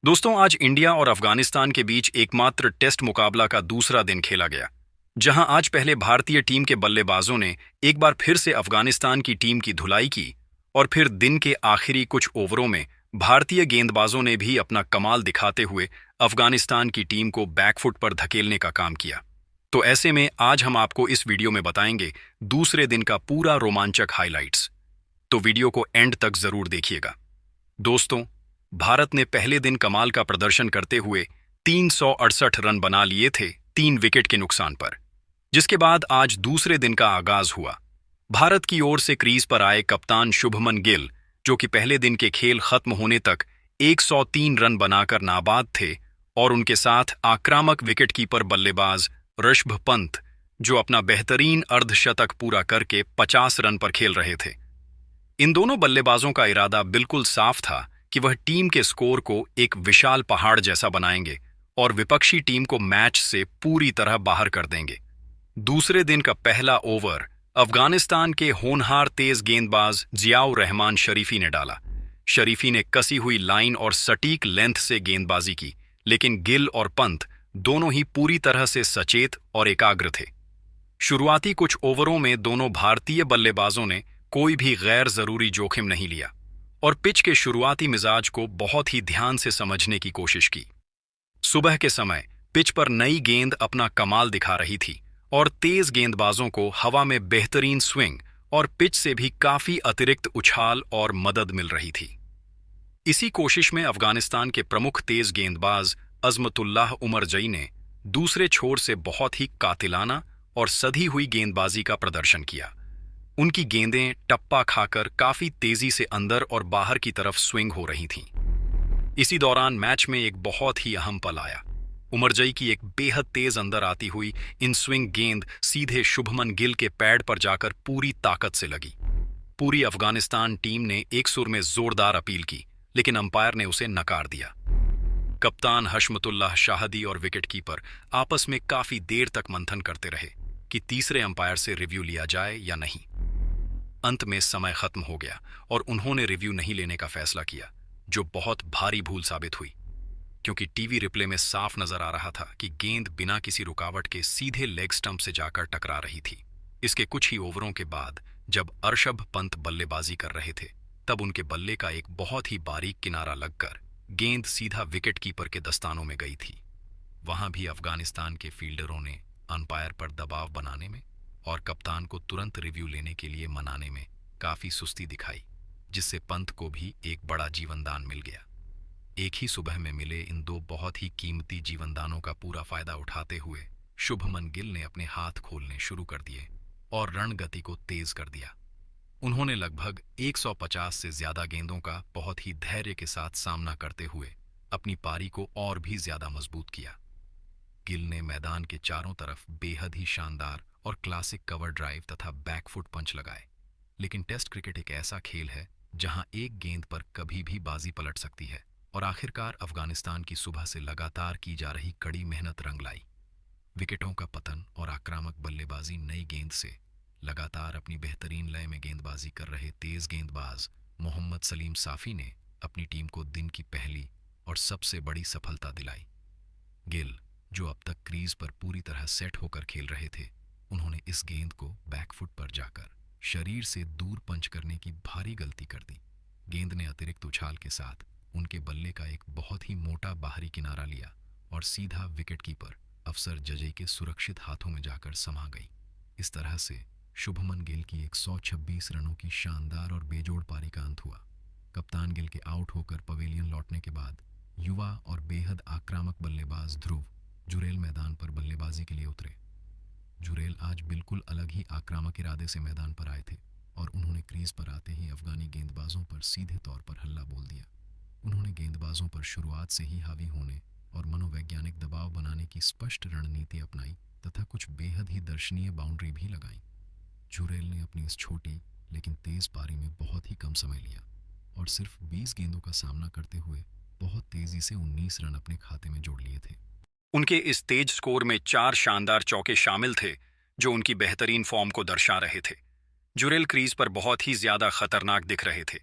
दोस्तों, आज इंडिया और अफगानिस्तान के बीच एकमात्र टेस्ट मुकाबला का दूसरा दिन खेला गया, जहां आज पहले भारतीय टीम के बल्लेबाजों ने एक बार फिर से अफगानिस्तान की टीम की धुलाई की और फिर दिन के आखिरी कुछ ओवरों में भारतीय गेंदबाजों ने भी अपना कमाल दिखाते हुए अफगानिस्तान की टीम को बैकफुट पर धकेलने का काम किया। तो ऐसे में आज हम आपको इस वीडियो में बताएंगे दूसरे दिन का पूरा रोमांचक हाइलाइट्स। तो वीडियो को एंड तक जरूर देखिएगा। दोस्तों, भारत ने पहले दिन कमाल का प्रदर्शन करते हुए 368 रन बना लिए थे 3 विकेट के नुकसान पर, जिसके बाद आज दूसरे दिन का आगाज हुआ। भारत की ओर से क्रीज पर आए कप्तान शुभमन गिल, जो कि पहले दिन के खेल खत्म होने तक 103 रन बनाकर नाबाद थे, और उनके साथ आक्रामक विकेटकीपर बल्लेबाज ऋषभ पंत, जो अपना बेहतरीन अर्धशतक पूरा करके 50 रन पर खेल रहे थे। इन दोनों बल्लेबाजों का इरादा बिल्कुल साफ था कि वह टीम के स्कोर को एक विशाल पहाड़ जैसा बनाएंगे और विपक्षी टीम को मैच से पूरी तरह बाहर कर देंगे। दूसरे दिन का पहला ओवर अफगानिस्तान के होनहार तेज गेंदबाज जियाउर रहमान शरीफी ने डाला। शरीफी ने कसी हुई लाइन और सटीक लेंथ से गेंदबाजी की, लेकिन गिल और पंत दोनों ही पूरी तरह से सचेत और एकाग्र थे। शुरुआती कुछ ओवरों में दोनों भारतीय बल्लेबाजों ने कोई भी गैर जरूरी जोखिम नहीं लिया और पिच के शुरुआती मिजाज को बहुत ही ध्यान से समझने की कोशिश की। सुबह के समय पिच पर नई गेंद अपना कमाल दिखा रही थी और तेज गेंदबाजों को हवा में बेहतरीन स्विंग और पिच से भी काफी अतिरिक्त उछाल और मदद मिल रही थी। इसी कोशिश में अफगानिस्तान के प्रमुख तेज गेंदबाज अजमतुल्लाह उमरजई ने दूसरे छोर से बहुत ही कातिलाना और सधी हुई गेंदबाजी का प्रदर्शन किया। उनकी गेंदें टप्पा खाकर काफी तेजी से अंदर और बाहर की तरफ स्विंग हो रही थीं। इसी दौरान मैच में एक बहुत ही अहम पल आया। उमरजई की एक बेहद तेज अंदर आती हुई इन स्विंग गेंद सीधे शुभमन गिल के पैड पर जाकर पूरी ताकत से लगी। पूरी अफगानिस्तान टीम ने एक सुर में जोरदार अपील की, लेकिन अंपायर ने उसे नकार दिया। कप्तान हशमतुल्लाह शाहदी और विकेटकीपर आपस में काफी देर तक मंथन करते रहे कि तीसरे अंपायर से रिव्यू लिया जाए या नहीं। अंत में समय खत्म हो गया और उन्होंने रिव्यू नहीं लेने का फैसला किया, जो बहुत भारी भूल साबित हुई, क्योंकि टीवी रिप्ले में साफ नजर आ रहा था कि गेंद बिना किसी रुकावट के सीधे लेग स्टंप से जाकर टकरा रही थी। इसके कुछ ही ओवरों के बाद जब ऋषभ पंत बल्लेबाजी कर रहे थे, तब उनके बल्ले का एक बहुत ही बारीक किनारा लगकर गेंद सीधा विकेट कीपर के दस्तानों में गई थी। वहां भी अफगानिस्तान के फील्डरों ने अंपायर पर दबाव बनाने में और कप्तान को तुरंत रिव्यू लेने के लिए मनाने में काफी सुस्ती दिखाई, जिससे पंत को भी एक बड़ा जीवनदान मिल गया। एक ही सुबह में मिले इन दो बहुत ही कीमती जीवनदानों का पूरा फायदा उठाते हुए शुभमन गिल ने अपने हाथ खोलने शुरू कर दिए और रणगति को तेज कर दिया। उन्होंने लगभग 150 से ज्यादा गेंदों का बहुत ही धैर्य के साथ सामना करते हुए अपनी पारी को और भी ज्यादा मजबूत किया। गिल ने मैदान के चारों तरफ बेहद ही शानदार और क्लासिक कवर ड्राइव तथा बैकफुट पंच लगाए, लेकिन टेस्ट क्रिकेट एक ऐसा खेल है जहां एक गेंद पर कभी भी बाजी पलट सकती है, और आखिरकार अफगानिस्तान की सुबह से लगातार की जा रही कड़ी मेहनत रंग लाई। विकेटों का पतन और आक्रामक बल्लेबाजी नई गेंद से लगातार अपनी बेहतरीन लय में गेंदबाजी कर रहे तेज गेंदबाज मोहम्मद सलीम साफी ने अपनी टीम को दिन की पहली और सबसे बड़ी सफलता दिलाई। गिल, जो अब तक क्रीज पर पूरी तरह सेट होकर खेल रहे थे, उन्होंने इस गेंद को बैकफुट पर जाकर शरीर से दूर पंच करने की भारी गलती कर दी। गेंद ने अतिरिक्त उछाल के साथ उनके बल्ले का एक बहुत ही मोटा बाहरी किनारा लिया और सीधा विकेटकीपर अफसर जजई के सुरक्षित हाथों में जाकर समा गई। इस तरह से शुभमन गिल की 126 रनों की शानदार और बेजोड़ पारी का अंत हुआ। कप्तान गिल के आउट होकर पवेलियन लौटने के बाद युवा और बेहद आक्रामक बल्लेबाज ध्रुव जुरेल मैदान पर बल्लेबाजी के लिए उतरे। जुरेल आज बिल्कुल अलग ही आक्रामक इरादे से मैदान पर आए थे और उन्होंने क्रीज पर आते ही अफगानी गेंदबाजों पर सीधे तौर पर हल्ला बोल दिया। उन्होंने गेंदबाजों पर शुरुआत से ही हावी होने और मनोवैज्ञानिक दबाव बनाने की स्पष्ट रणनीति अपनाई तथा कुछ बेहद ही दर्शनीय बाउंड्री भी लगाई। जुरेल ने अपनी इस छोटी लेकिन तेज पारी में बहुत ही कम समय लिया और सिर्फ 20 गेंदों का सामना करते हुए बहुत तेजी से 19 रन अपने खाते में जोड़ लिए थे। उनके इस तेज स्कोर में 4 शानदार चौके शामिल थे, जो उनकी बेहतरीन फॉर्म को दर्शा रहे थे। जुरेल क्रीज पर बहुत ही ज्यादा खतरनाक दिख रहे थे,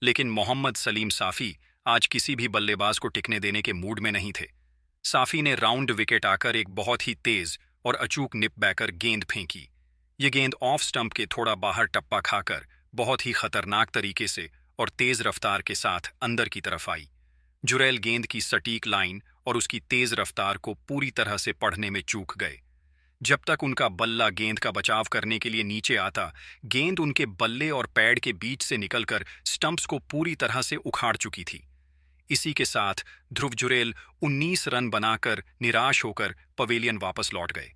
लेकिन मोहम्मद सलीम साफी आज किसी भी बल्लेबाज को टिकने देने के मूड में नहीं थे। साफी ने राउंड विकेट आकर एक बहुत ही तेज और अचूक निप बैकर गेंद फेंकी। ये गेंद ऑफ स्टंप के थोड़ा बाहर टप्पा खाकर बहुत ही खतरनाक तरीके से और तेज रफ्तार के साथ अंदर की तरफ आई। जुरैल गेंद की सटीक लाइन और उसकी तेज रफ्तार को पूरी तरह से पढ़ने में चूक गए। जब तक उनका बल्ला गेंद का बचाव करने के लिए नीचे आता, गेंद उनके बल्ले और पैड के बीच से निकलकर स्टंप्स को पूरी तरह से उखाड़ चुकी थी। इसी के साथ ध्रुव जुरैल 19 रन बनाकर निराश होकर पवेलियन वापस लौट गए।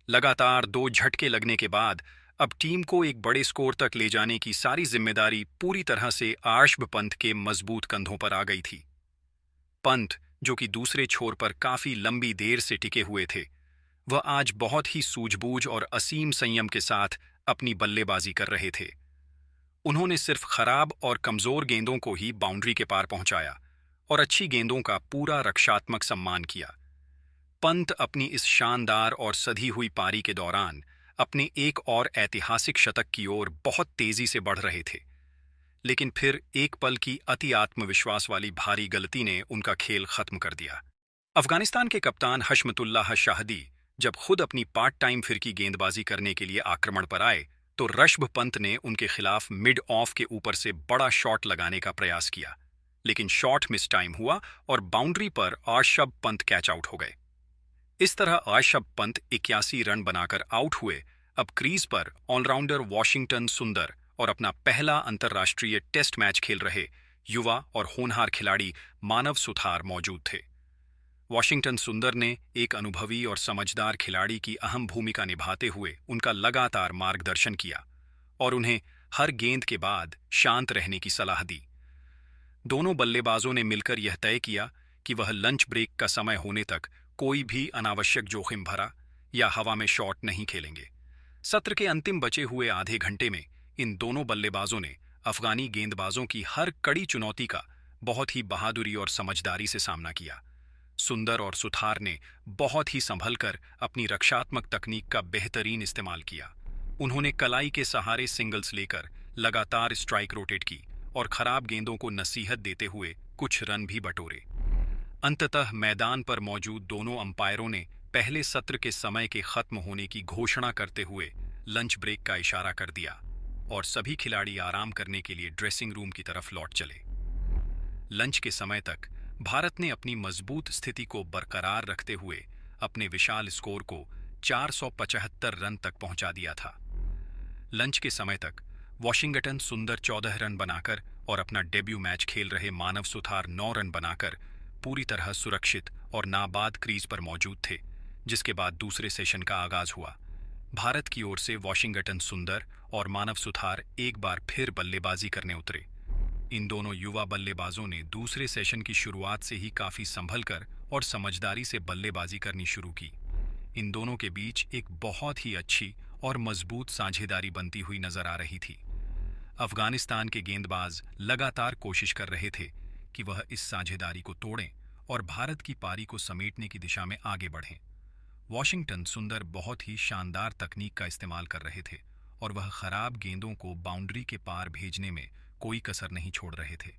लगातार 2 झटके लगने के बाद अब टीम को एक बड़े स्कोर तक ले जाने की सारी जिम्मेदारी पूरी तरह से आर्शभ पंत के मजबूत कंधों पर आ गई थी। पंत, जो कि दूसरे छोर पर काफी लंबी देर से टिके हुए थे, वह आज बहुत ही सूझबूझ और असीम संयम के साथ अपनी बल्लेबाजी कर रहे थे। उन्होंने सिर्फ खराब और कमजोर गेंदों को ही बाउंड्री के पार पहुंचाया और अच्छी गेंदों का पूरा रक्षात्मक सम्मान किया। पंत अपनी इस शानदार और सधी हुई पारी के दौरान अपने एक और ऐतिहासिक शतक की ओर बहुत तेजी से बढ़ रहे थे, लेकिन फिर एक पल की अति आत्मविश्वास वाली भारी गलती ने उनका खेल खत्म कर दिया। अफगानिस्तान के कप्तान हशमतुल्लाह शाहदी जब खुद अपनी पार्ट टाइम फिरकी गेंदबाजी करने के लिए आक्रमण पर आए, तो ऋषभ पंत ने उनके खिलाफ मिड ऑफ के ऊपर से बड़ा शॉट लगाने का प्रयास किया, लेकिन शॉट मिस टाइम हुआ और बाउंड्री पर आर्शभ पंत कैच आउट हो गए। इस तरह आर्शभ पंत 81 रन बनाकर आउट हुए। अब क्रीज पर ऑलराउंडर वॉशिंगटन सुंदर और अपना पहला अंतर्राष्ट्रीय टेस्ट मैच खेल रहे युवा और होनहार खिलाड़ी मानव सुथार मौजूद थे। वॉशिंगटन सुंदर ने एक अनुभवी और समझदार खिलाड़ी की अहम भूमिका निभाते हुए उनका लगातार मार्गदर्शन किया और उन्हें हर गेंद के बाद शांत रहने की सलाह दी। दोनों बल्लेबाजों ने मिलकर यह तय किया कि वह लंच ब्रेक का समय होने तक कोई भी अनावश्यक जोखिम भरा या हवा में शॉट नहीं खेलेंगे। सत्र के अंतिम बचे हुए आधे घंटे में इन दोनों बल्लेबाजों ने अफगानी गेंदबाजों की हर कड़ी चुनौती का बहुत ही बहादुरी और समझदारी से सामना किया। सुंदर और सुथार ने बहुत ही संभलकर अपनी रक्षात्मक तकनीक का बेहतरीन इस्तेमाल किया। उन्होंने कलाई के सहारे सिंगल्स लेकर लगातार स्ट्राइक रोटेट की और खराब गेंदों को नसीहत देते हुए कुछ रन भी बटोरे। अंततः मैदान पर मौजूद दोनों अंपायरों ने पहले सत्र के समय के खत्म होने की घोषणा करते हुए लंच ब्रेक का इशारा कर दिया और सभी खिलाड़ी आराम करने के लिए ड्रेसिंग रूम की तरफ लौट चले। लंच के समय तक भारत ने अपनी मजबूत स्थिति को बरकरार रखते हुए अपने विशाल स्कोर को 475 रन तक पहुंचा दिया था। लंच के समय तक वॉशिंगटन सुंदर 14 रन बनाकर और अपना डेब्यू मैच खेल रहे मानव सुथार 9 रन बनाकर पूरी तरह सुरक्षित और नाबाद क्रीज पर मौजूद थे, जिसके बाद दूसरे सेशन का आगाज हुआ। भारत की ओर से वॉशिंगटन सुंदर और मानव सुथार एक बार फिर बल्लेबाजी करने उतरे। इन दोनों युवा बल्लेबाजों ने दूसरे सेशन की शुरुआत से ही काफी संभलकर और समझदारी से बल्लेबाजी करनी शुरू की। इन दोनों के बीच एक बहुत ही अच्छी और मजबूत साझेदारी बनती हुई नजर आ रही थी। अफगानिस्तान के गेंदबाज लगातार कोशिश कर रहे थे कि वह इस साझेदारी को तोड़ें और भारत की पारी को समेटने की दिशा में आगे बढ़ें। वॉशिंगटन सुंदर बहुत ही शानदार तकनीक का इस्तेमाल कर रहे थे और वह खराब गेंदों को बाउंड्री के पार भेजने में कोई कसर नहीं छोड़ रहे थे।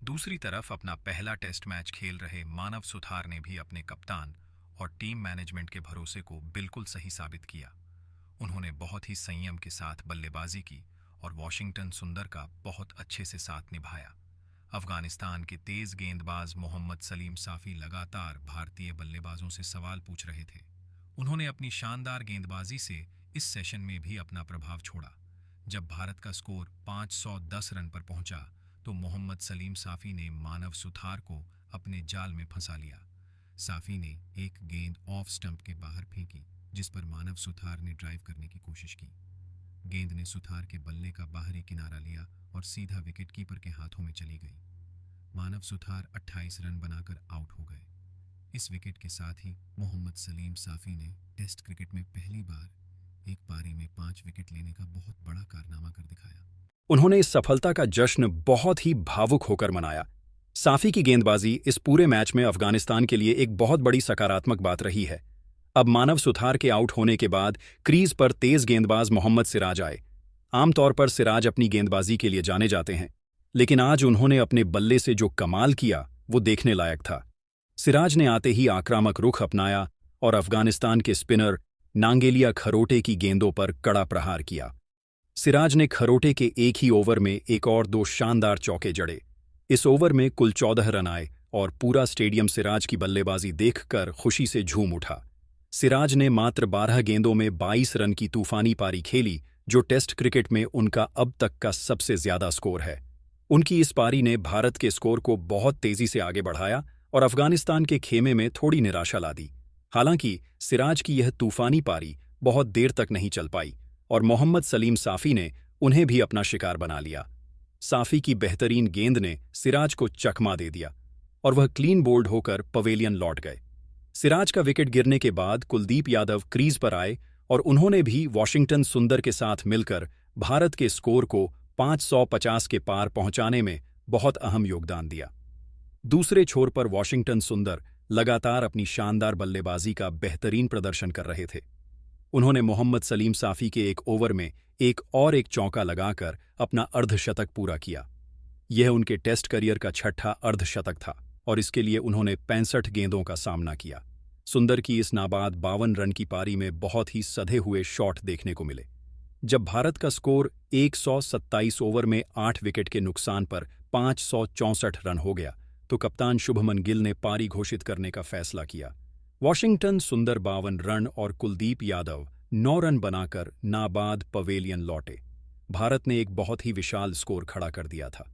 दूसरी तरफ अपना पहला टेस्ट मैच खेल रहे मानव सुथार ने भी अपने कप्तान और टीम मैनेजमेंट के भरोसे को बिल्कुल सही साबित किया। उन्होंने बहुत ही संयम के साथ बल्लेबाजी की और वॉशिंगटन सुंदर का बहुत अच्छे से साथ निभाया। अफगानिस्तान के तेज गेंदबाज मोहम्मद सलीम साफी लगातार भारतीय बल्लेबाजों से सवाल पूछ रहे थे। उन्होंने अपनी शानदार गेंदबाजी से इस सेशन में भी अपना प्रभाव छोड़ा। जब भारत का स्कोर 510 रन पर पहुंचा, तो मोहम्मद सलीम साफी ने मानव सुथार को अपने जाल में फंसा लिया। साफी ने एक गेंद ऑफ स्टंप के बाहर फेंकी, जिस पर मानव सुथार ने ड्राइव करने की कोशिश की। गेंद ने सुथार के बल्ले का बाहरी किनारा लिया और सीधा विकेट कीपर के हाथों में चली गई। मानव सुथार 28 रन बनाकर आउट हो गए। इस विकेट के साथ ही मोहम्मद सलीम साफी ने टेस्ट क्रिकेट में पहली बार एक पारी में 5 विकेट लेने का बहुत बड़ा कारनामा कर दिखाया। उन्होंने इस सफलता का जश्न बहुत ही भावुक होकर मनाया। साफी की गेंदबाजी इस पूरे मैच में अफगानिस्तान के लिए एक बहुत बड़ी सकारात्मक बात रही है। अब मानव सुथार के आउट होने के बाद क्रीज पर तेज गेंदबाज मोहम्मद सिराज आए। आमतौर पर सिराज अपनी गेंदबाजी के लिए जाने जाते हैं, लेकिन आज उन्होंने अपने बल्ले से जो कमाल किया वो देखने लायक था। सिराज ने आते ही आक्रामक रुख अपनाया और अफगानिस्तान के स्पिनर नांगेलिया खरोटे की गेंदों पर कड़ा प्रहार किया। सिराज ने खरोटे के एक ही ओवर में एक और 2 शानदार चौके जड़े। इस ओवर में कुल 14 रन आए और पूरा स्टेडियम सिराज की बल्लेबाजी देखकर खुशी से झूम उठा। सिराज ने मात्र 12 गेंदों में 22 रन की तूफानी पारी खेली, जो टेस्ट क्रिकेट में उनका अब तक का सबसे ज्यादा स्कोर है। उनकी इस पारी ने भारत के स्कोर को बहुत तेजी से आगे बढ़ाया और अफगानिस्तान के खेमे में थोड़ी निराशा ला दी। हालांकि सिराज की यह तूफानी पारी बहुत देर तक नहीं चल पाई और मोहम्मद सलीम साफी ने उन्हें भी अपना शिकार बना लिया। साफी की बेहतरीन गेंद ने सिराज को चकमा दे दिया और वह क्लीन बोल्ड होकर पवेलियन लौट गए। सिराज का विकेट गिरने के बाद कुलदीप यादव क्रीज पर आए और उन्होंने भी वॉशिंगटन सुंदर के साथ मिलकर भारत के स्कोर को 550 के पार पहुंचाने में बहुत अहम योगदान दिया। दूसरे छोर पर वॉशिंगटन सुंदर लगातार अपनी शानदार बल्लेबाजी का बेहतरीन प्रदर्शन कर रहे थे। उन्होंने मोहम्मद सलीम साफी के एक ओवर में एक चौका लगाकर अपना अर्धशतक पूरा किया। यह उनके टेस्ट करियर का 6ठा अर्धशतक था और इसके लिए उन्होंने 65 गेंदों का सामना किया। सुंदर की इस नाबाद 52 रन की पारी में बहुत ही सधे हुए शॉट देखने को मिले। जब भारत का स्कोर 127 ओवर में 8 विकेट के नुकसान पर 564 रन हो गया तो कप्तान शुभमन गिल ने पारी घोषित करने का फैसला किया। वॉशिंगटन सुंदर 52 रन और कुलदीप यादव 9 रन बनाकर नाबाद पवेलियन लौटे। भारत ने एक बहुत ही विशाल स्कोर खड़ा कर दिया था।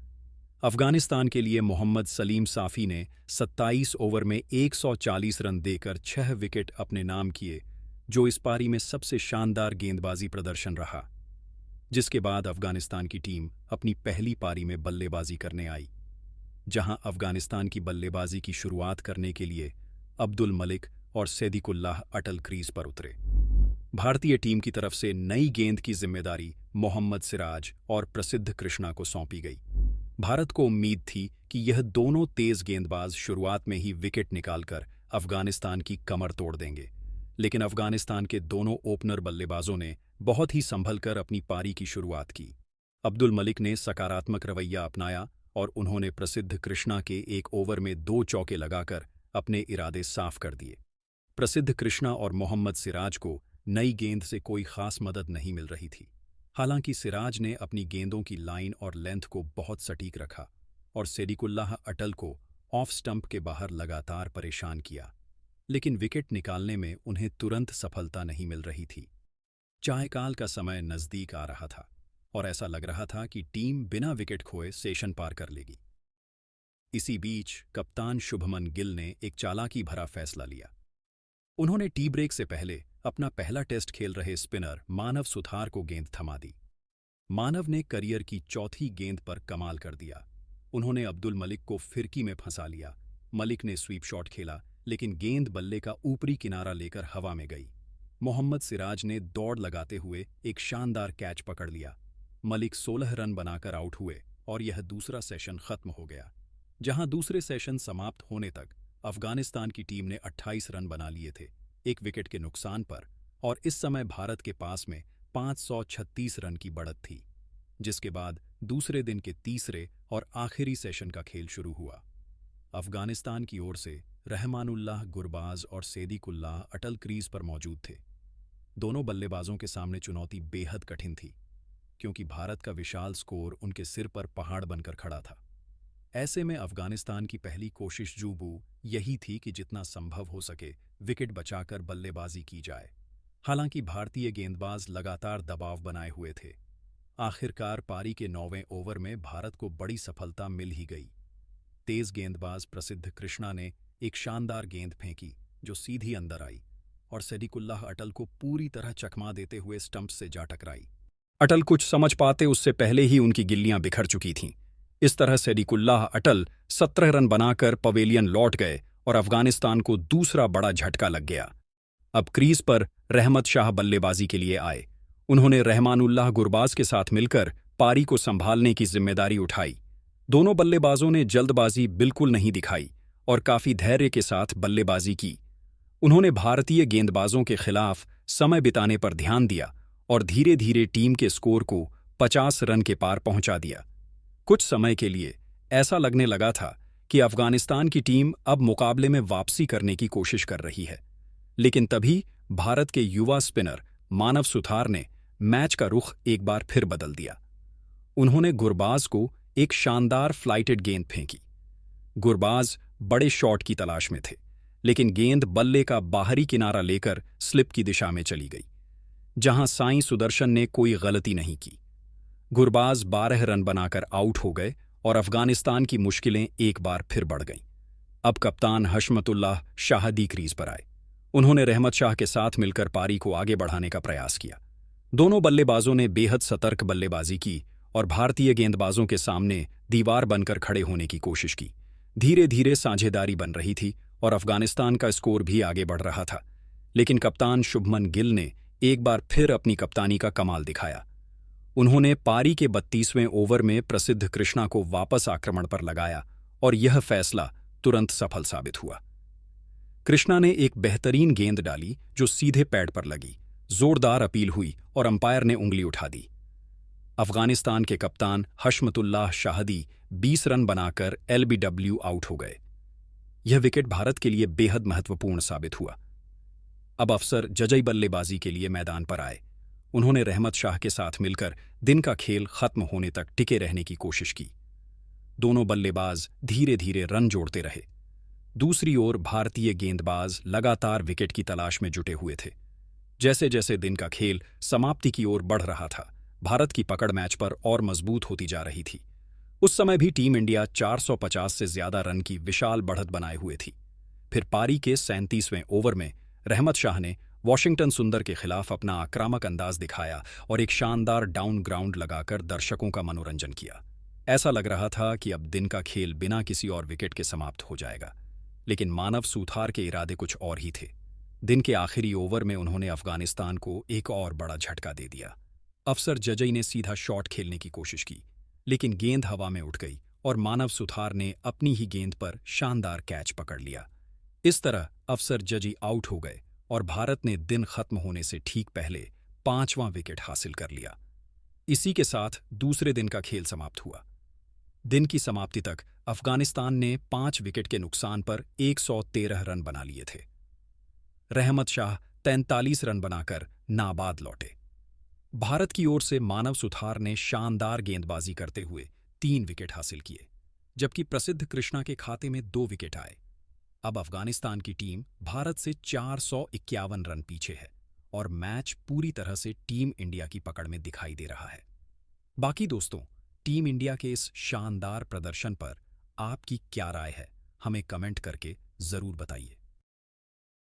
अफगानिस्तान के लिए मोहम्मद सलीम साफी ने 27 ओवर में 140 रन देकर 6 विकेट अपने नाम किए, जो इस पारी में सबसे शानदार गेंदबाजी प्रदर्शन रहा। जिसके बाद अफगानिस्तान की टीम अपनी पहली पारी में बल्लेबाजी करने आई, जहां अफगानिस्तान की बल्लेबाजी की शुरुआत करने के लिए अब्दुल मलिक और सैदिकुल्लाह अटल क्रीज पर उतरे। भारतीय टीम की तरफ से नई गेंद की जिम्मेदारी मोहम्मद सिराज और प्रसिद्ध कृष्णा को सौंपी गई। भारत को उम्मीद थी कि यह दोनों तेज गेंदबाज शुरुआत में ही विकेट निकालकर अफगानिस्तान की कमर तोड़ देंगे, लेकिन अफगानिस्तान के दोनों ओपनर बल्लेबाजों ने बहुत ही संभल कर अपनी पारी की शुरुआत की। अब्दुल मलिक ने सकारात्मक रवैया अपनाया और उन्होंने प्रसिद्ध कृष्णा के एक ओवर में 2 चौके लगाकर अपने इरादे साफ कर दिए। प्रसिद्ध कृष्णा और मोहम्मद सिराज को नई गेंद से कोई खास मदद नहीं मिल रही थी। हालांकि सिराज ने अपनी गेंदों की लाइन और लेंथ को बहुत सटीक रखा और सैदिकुल्लाह अटल को ऑफ स्टंप के बाहर लगातार परेशान किया, लेकिन विकेट निकालने में उन्हें तुरंत सफलता नहीं मिल रही थी। चायकाल का समय नजदीक आ रहा था और ऐसा लग रहा था कि टीम बिना विकेट खोए सेशन पार कर लेगी। इसी बीच कप्तान शुभमन गिल ने एक चालाकी भरा फैसला लिया। उन्होंने टी ब्रेक से पहले अपना पहला टेस्ट खेल रहे स्पिनर मानव सुथार को गेंद थमा दी। मानव ने करियर की चौथी गेंद पर कमाल कर दिया। उन्होंने अब्दुल मलिक को फिरकी में फंसा लिया। मलिक ने स्वीप शॉट खेला, लेकिन गेंद बल्ले का ऊपरी किनारा लेकर हवा में गई। मोहम्मद सिराज ने दौड़ लगाते हुए एक शानदार कैच पकड़ लिया। मलिक 16 रन बनाकर आउट हुए और यह दूसरा सेशन खत्म हो गया। जहां दूसरे सेशन समाप्त होने तक अफगानिस्तान की टीम ने 28 रन बना लिए थे, 1 विकेट के नुकसान पर, और इस समय भारत के पास में 536 रन की बढ़त थी। जिसके बाद दूसरे दिन के तीसरे और आखिरी सेशन का खेल शुरू हुआ। अफगानिस्तान की ओर से रहमानुल्लाह गुरबाज और सैदिकुल्लाह अटल क्रीज पर मौजूद थे। दोनों बल्लेबाजों के सामने चुनौती बेहद कठिन थी, क्योंकि भारत का विशाल स्कोर उनके सिर पर पहाड़ बनकर खड़ा था। ऐसे में अफगानिस्तान की पहली कोशिश यही थी कि जितना संभव हो सके विकेट बचाकर बल्लेबाजी की जाए। हालांकि भारतीय गेंदबाज लगातार दबाव बनाए हुए थे। आखिरकार पारी के 9वें ओवर में भारत को बड़ी सफलता मिल ही गई। तेज गेंदबाज प्रसिद्ध कृष्णा ने एक शानदार गेंद फेंकी जो सीधी अंदर आई और सैदिकुल्लाह अटल को पूरी तरह चकमा देते हुए स्टंप से जा टकराई। अटल कुछ समझ पाते उससे पहले ही उनकी गिल्लियां बिखर चुकी थीं। इस तरह सैदिकुल्लाह अटल 17 रन बनाकर पवेलियन लौट गए और अफगानिस्तान को दूसरा बड़ा झटका लग गया। अब क्रीज पर रहमत शाह बल्लेबाजी के लिए आए। उन्होंने रहमानुल्लाह गुरबाज के साथ मिलकर पारी को संभालने की जिम्मेदारी उठाई। दोनों बल्लेबाजों ने जल्दबाजी बिल्कुल नहीं दिखाई और काफी धैर्य के साथ बल्लेबाजी की। उन्होंने भारतीय गेंदबाजों के खिलाफ समय बिताने पर ध्यान दिया और धीरे धीरे टीम के स्कोर को 50 रन के पार पहुंचा दिया। कुछ समय के लिए ऐसा लगने लगा था कि अफगानिस्तान की टीम अब मुकाबले में वापसी करने की कोशिश कर रही है, लेकिन तभी भारत के युवा स्पिनर मानव सुथार ने मैच का रुख एक बार फिर बदल दिया। उन्होंने गुरबाज को एक शानदार फ्लाइटेड गेंद फेंकी। गुरबाज बड़े शॉट की तलाश में थे, लेकिन गेंद बल्ले का बाहरी किनारा लेकर स्लिप की दिशा में चली गई, जहां साईं सुदर्शन ने कोई गलती नहीं की। गुरबाज 12 रन बनाकर आउट हो गए और अफगानिस्तान की मुश्किलें एक बार फिर बढ़ गईं। अब कप्तान हशमतुल्लाह शाहदी क्रीज पर आए। उन्होंने रहमत शाह के साथ मिलकर पारी को आगे बढ़ाने का प्रयास किया। दोनों बल्लेबाजों ने बेहद सतर्क बल्लेबाजी की और भारतीय गेंदबाजों के सामने दीवार बनकर खड़े होने की कोशिश की। धीरे धीरे साझेदारी बन रही थी और अफगानिस्तान का स्कोर भी आगे बढ़ रहा था, लेकिन कप्तान शुभमन गिल ने एक बार फिर अपनी कप्तानी का कमाल दिखाया। उन्होंने पारी के 32वें ओवर में प्रसिद्ध कृष्णा को वापस आक्रमण पर लगाया और यह फैसला तुरंत सफल साबित हुआ। कृष्णा ने एक बेहतरीन गेंद डाली जो सीधे पैड पर लगी। जोरदार अपील हुई और अंपायर ने उंगली उठा दी। अफगानिस्तान के कप्तान हशमतुल्लाह शाहदी 20 रन बनाकर एलबीडब्ल्यू आउट हो गए। यह विकेट भारत के लिए बेहद महत्वपूर्ण साबित हुआ। अब अफसर जजई बल्लेबाजी के लिए मैदान पर आए। उन्होंने रहमत शाह के साथ मिलकर दिन का खेल खत्म होने तक टिके रहने की कोशिश की। दोनों बल्लेबाज धीरे धीरे रन जोड़ते रहे। दूसरी ओर भारतीय गेंदबाज लगातार विकेट की तलाश में जुटे हुए थे। जैसे जैसे दिन का खेल समाप्ति की ओर बढ़ रहा था, भारत की पकड़ मैच पर और मजबूत होती जा रही थी। उस समय भी टीम इंडिया 450 से ज्यादा रन की विशाल बढ़त बनाए हुए थी। फिर पारी के 37वें ओवर में रहमत शाह ने वॉशिंगटन सुंदर के खिलाफ अपना आक्रामक अंदाज दिखाया और एक शानदार डाउन ग्राउंड लगाकर दर्शकों का मनोरंजन किया। ऐसा लग रहा था कि अब दिन का खेल बिना किसी और विकेट के समाप्त हो जाएगा, लेकिन मानव सुथार के इरादे कुछ और ही थे। दिन के आखिरी ओवर में उन्होंने अफगानिस्तान को एक और बड़ा झटका दे दिया। अफसर जजई ने सीधा शॉट खेलने की कोशिश की, लेकिन गेंद हवा में उठ गई और मानव सुथार ने अपनी ही गेंद पर शानदार कैच पकड़ लिया। इस तरह अफसर जजी आउट हो गए और भारत ने दिन खत्म होने से ठीक पहले 5वां विकेट हासिल कर लिया। इसी के साथ दूसरे दिन का खेल समाप्त हुआ। दिन की समाप्ति तक अफगानिस्तान ने 5 विकेट के नुकसान पर 113 रन बना लिए थे। रहमत शाह 43 रन बनाकर नाबाद लौटे। भारत की ओर से मानव सुथार ने शानदार गेंदबाजी करते हुए 3 विकेट हासिल किए, जबकि प्रसिद्ध कृष्णा के खाते में 2 विकेट आए। अब अफगानिस्तान की टीम भारत से 451 रन पीछे है और मैच पूरी तरह से टीम इंडिया की पकड़ में दिखाई दे रहा है। बाकी दोस्तों, टीम इंडिया के इस शानदार प्रदर्शन पर आपकी क्या राय है, हमें कमेंट करके जरूर बताइए।